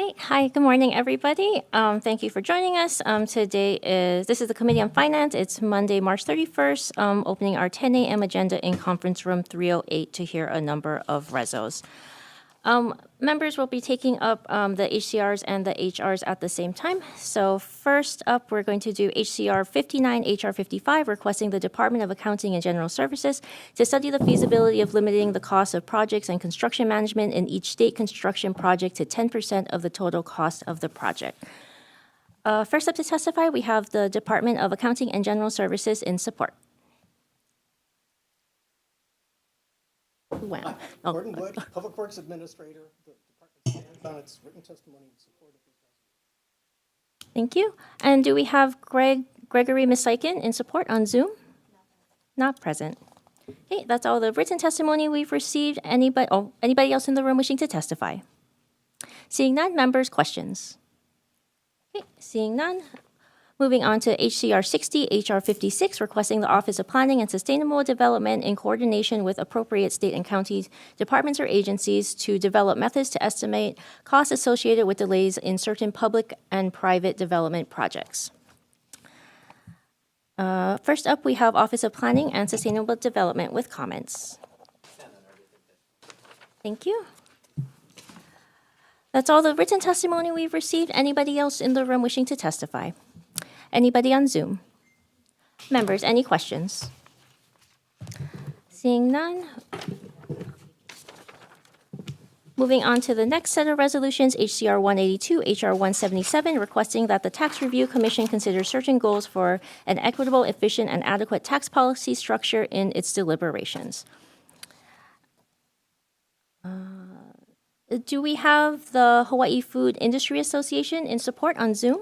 Hey, hi, good morning, everybody. Thank you for joining us. This is the Committee on Finance. It's Monday, March 31st, opening our 10 a.m. agenda in Conference Room 308 to hear a number of rezos. Members will be taking up the HCRs and the HRs at the same time. So first up, we're going to do HCR 59, HR 55, requesting the Department of Accounting and General Services to study the feasibility of limiting the cost of projects and construction management in each state construction project to 10% of the total cost of the project. First up to testify, we have the Department of Accounting and General Services in support. Wow. Oh, Gordon Wood, Public Works Administrator. The department stands on its written testimony in support of these resolutions. thank you. And do we have Gregory Misaikin in support on Zoom? Not present. Okay, that's all the written testimony we've received. Anybody else in the room wishing to testify? Seeing none, members, questions? Okay, seeing none. Moving on to HCR 60, HR 56, requesting the Office of Planning and Sustainable Development in coordination with appropriate state and county departments or agencies to develop methods to estimate costs associated with delays in certain public and private development projects. First up, we have Office of Planning and Sustainable Development with comments. Thank you. That's all the written testimony we've received. Anybody else in the room wishing to testify? Anybody on Zoom? Members, any questions? Seeing none. Moving on to the next set of resolutions, HCR 182, HR 177, requesting that the Tax Review Commission consider certain goals for an equitable, efficient, and adequate tax policy structure in its deliberations. Do we have the Hawaii Food Industry Association in support on Zoom?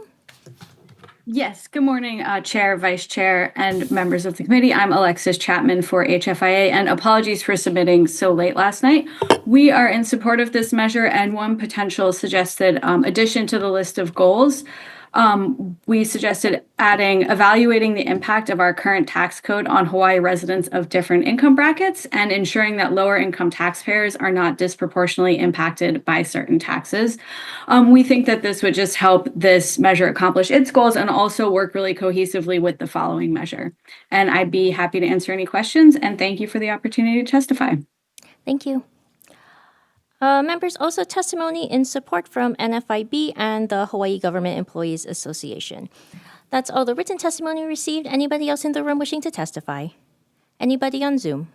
Yes, good morning, Chair, Vice Chair, and members of the committee. I'm Alexis Chapman for HFIA, and apologies for submitting so late last night. We are in support of this measure, and one potential suggested addition to the list of goals. We suggested evaluating the impact of our current tax code on Hawaii residents of different income brackets and ensuring that lower income taxpayers are not disproportionately impacted by certain taxes. We think that this would just help this measure accomplish its goals and also work really cohesively with the following measure. And I'd be happy to answer any questions, and thank you for the opportunity to testify. Thank you. Members, also testimony in support from NFIB and the Hawaii Government Employees Association. That's all the written testimony received. Anybody else in the room wishing to testify? Anybody on Zoom?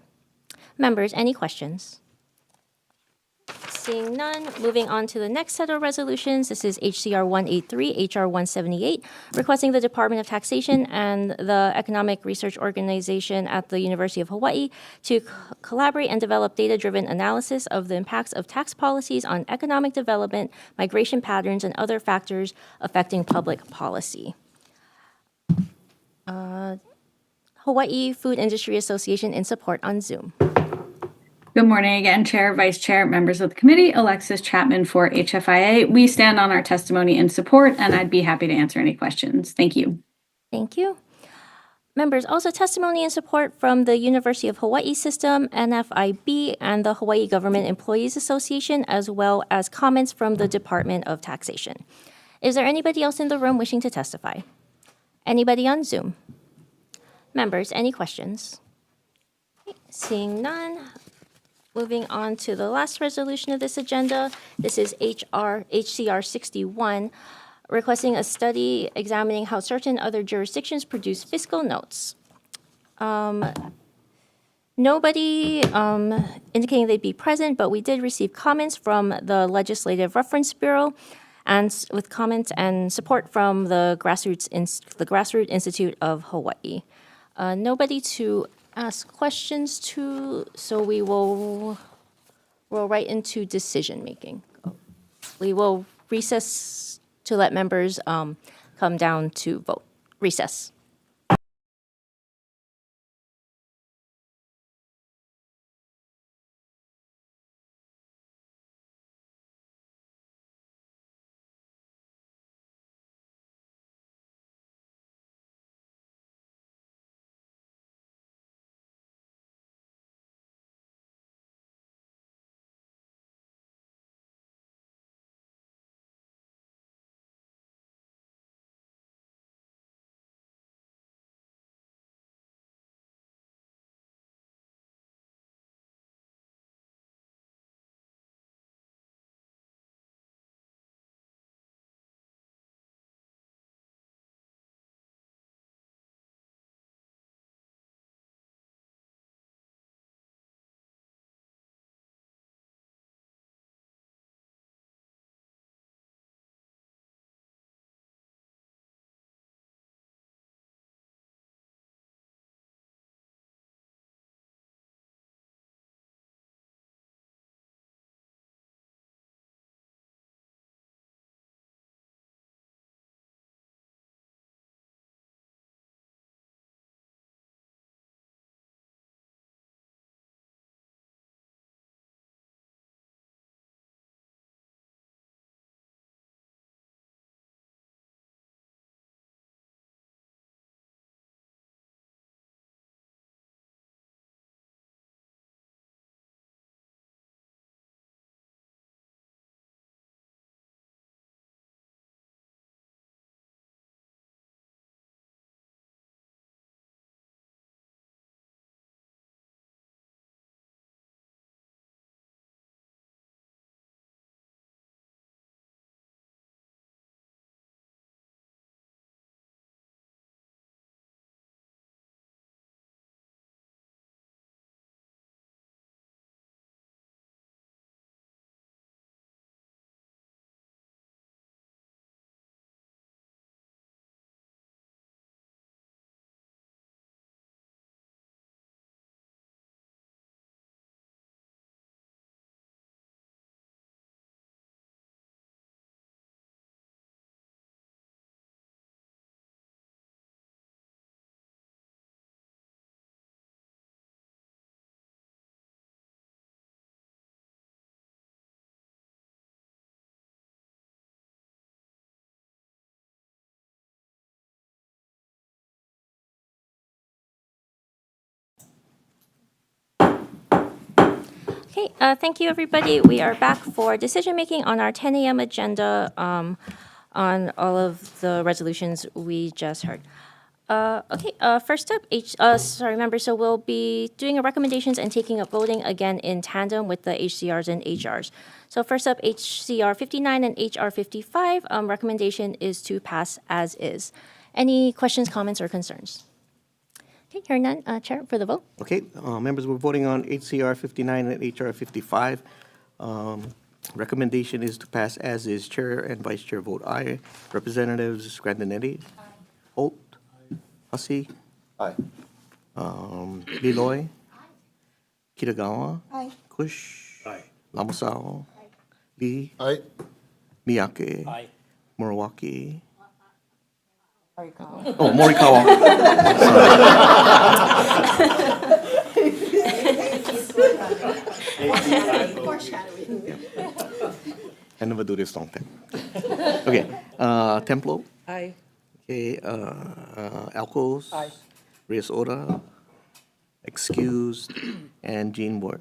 Members, any questions? Seeing none, moving on to the next set of resolutions. This is HCR 183, HR 178, requesting the Department of Taxation and the Economic Research Organization at the University of Hawaii to collaborate and develop data-driven analysis of the impacts of tax policies on economic development, migration patterns, and other factors affecting public policy. Hawaii Food Industry Association in support on Zoom. Good morning again, Chair, Vice Chair, members of the committee. Alexis Chapman for HFIA. We stand on our testimony in support, and I'd be happy to answer any questions. Thank you. Thank you. Members, also testimony in support from the University of Hawaii System, NFIB, and the Hawaii Government Employees Association, as well as comments from the Department of Taxation. Is there anybody else in the room wishing to testify? Anybody on Zoom? Members, any questions? Seeing none. Moving on to the last resolution of this agenda. This is HCR 61, requesting a study examining how certain other jurisdictions produce fiscal notes. Nobody indicating they'd be present, but we did receive comments from the Legislative Reference Bureau and with comments and support from the Grassroots Institute of Hawaii. Nobody to ask questions to, so we will roll right into decision making. We will recess to let members come down to vote. Recess. Okay, thank you, everybody. We are back for decision-making on our 10 a.m. agenda on all of the resolutions we just heard. First up, members, so we'll be doing a recommendations and taking up voting again in tandem with the HCRs and HRs. So first up, HCR 59 and HR 55, recommendation is to pass as is. Any questions, comments, or concerns? Okay, hearing none, Chair, for the vote. Okay, members, we're voting on HCR 59 and HR 55. Recommendation is to pass as is. Chair and Vice Chair vote aye. Representatives Grandinetti? Holt? Hussey? Aye. Liloy? Kitagawa? Aye. Kush? Lamasao? Lee? Aye. Miyake? Aye. Murawaki? Morikawa. Oh, Morikawa. I never do this long time. Okay, Templo? Aye. Okay, Alcos? Aye. Reyes Ora? Excused. And Jean Ward,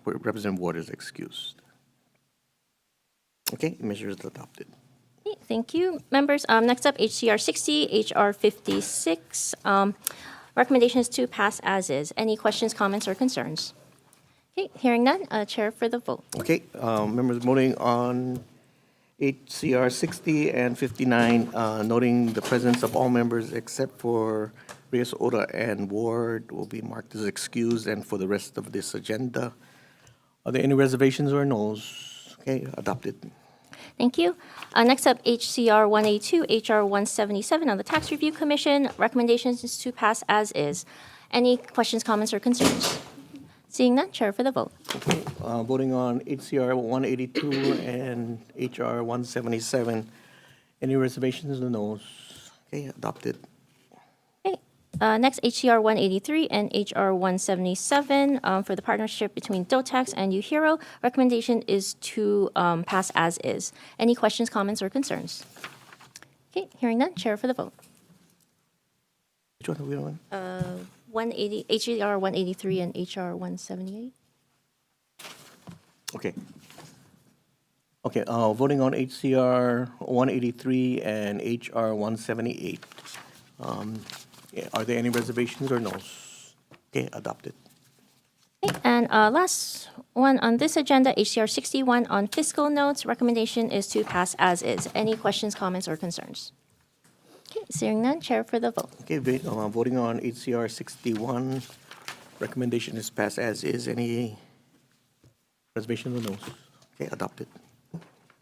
Representative Ward is excused. Okay, measure is adopted. Okay, thank you, members. Next up, HCR 60, HR 56. Recommendation is to pass as is. Any questions, comments, or concerns? Okay, hearing none, Chair for the vote. Okay, members voting on HCR 60 and 59, noting the presence of all members except for Reyes Ora and Ward will be marked as excused, and for the rest of this agenda. Are there any reservations or noes? Okay, adopted. Thank you. Next up, HCR 182, HR 177 on the Tax Review Commission. Recommendations is to pass as is. Any questions, comments, or concerns? Seeing none, Chair for the vote. Okay, voting on HCR 182 and HR 177. Any reservations or noes? Okay, adopted. Okay. Next, HCR 183 and HR 177 for the partnership between DOTAX and UHERO. Recommendation is to pass as is. Any questions, comments, or concerns? Okay, hearing none, Chair for the vote. Which one are we on? 180, HCR 183 and HR 178. Okay. Okay, voting on HCR 183 and HR 178. Are there any reservations or noes? Okay, adopted. Okay, and last one on this agenda, HCR 61 on fiscal notes. Recommendation is to pass as is. Any questions, comments, or concerns? Okay, seeing none, Chair for the vote. Okay, voting on HCR 61. Recommendation is pass as is. Any reservations or noes? Okay, adopted.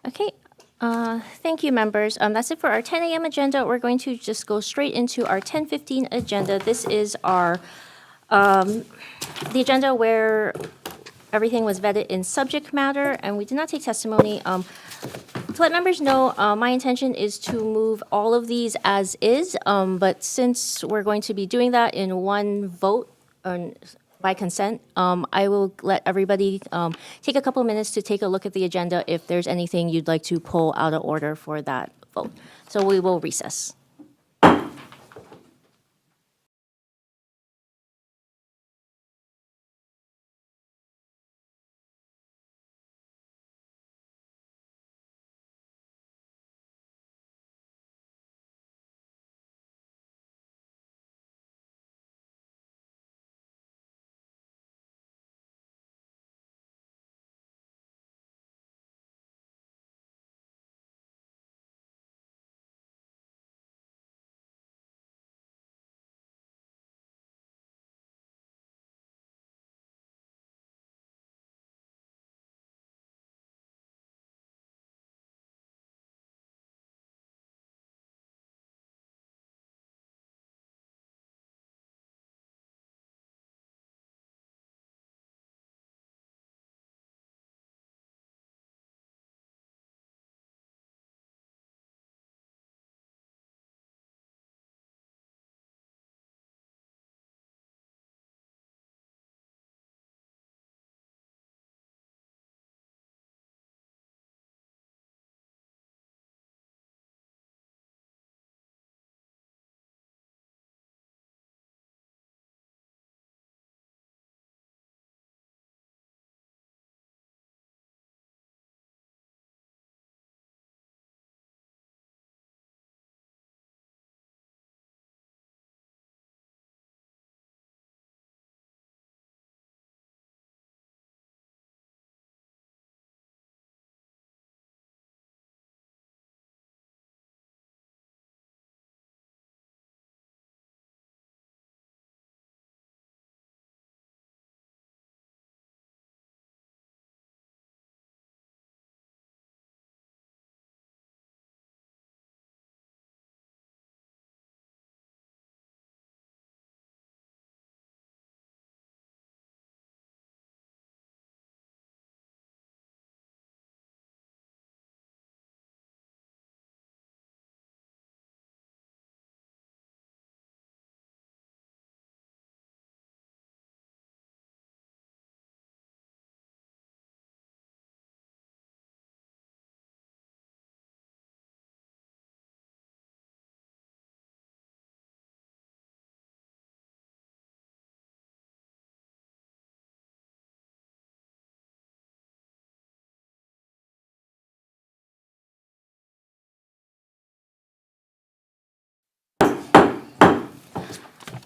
Okay, thank you, members. That's it for our 10 a.m. agenda. We're going to just go straight into our 10:15 agenda. This is our the agenda where everything was vetted in subject matter, and we did not take testimony. To let members know, my intention is to move all of these as is, but since we're going to be doing that in one vote by consent, I will let everybody take a couple minutes to take a look at the agenda if there's anything you'd like to pull out of order for that vote. So we will recess.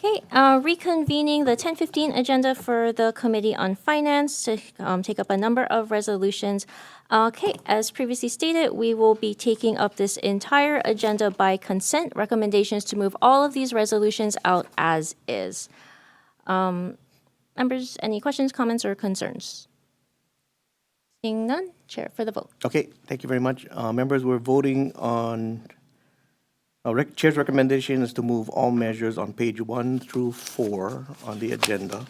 Okay, reconvening the 10:15 agenda for the Committee on Finance to take up a number of resolutions. Okay, as previously stated, we will be taking up this entire agenda by consent. Recommendations to move all of these resolutions out as is. Members, any questions, comments, or concerns? Seeing none, Chair for the vote. Okay, thank you very much. Members, we're voting on, Chair's recommendation is to move all measures on page 1 through 4 on the agenda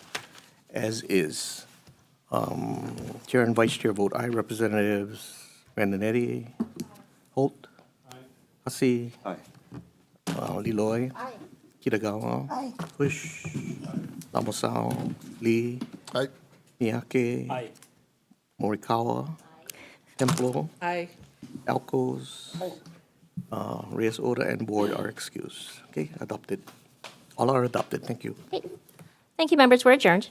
as is. Chair and Vice Chair vote aye. Representatives Grandinetti, Holt, Hussey, Liloy, Kitagawa, Bush, Lamosao, Lee, Aye. Miyake, Morikawa, Templo, Aye. Alcos, Reyes Oda, and Board are excused. Okay, adopted. All are adopted. Thank you. Thank you, members. We're adjourned.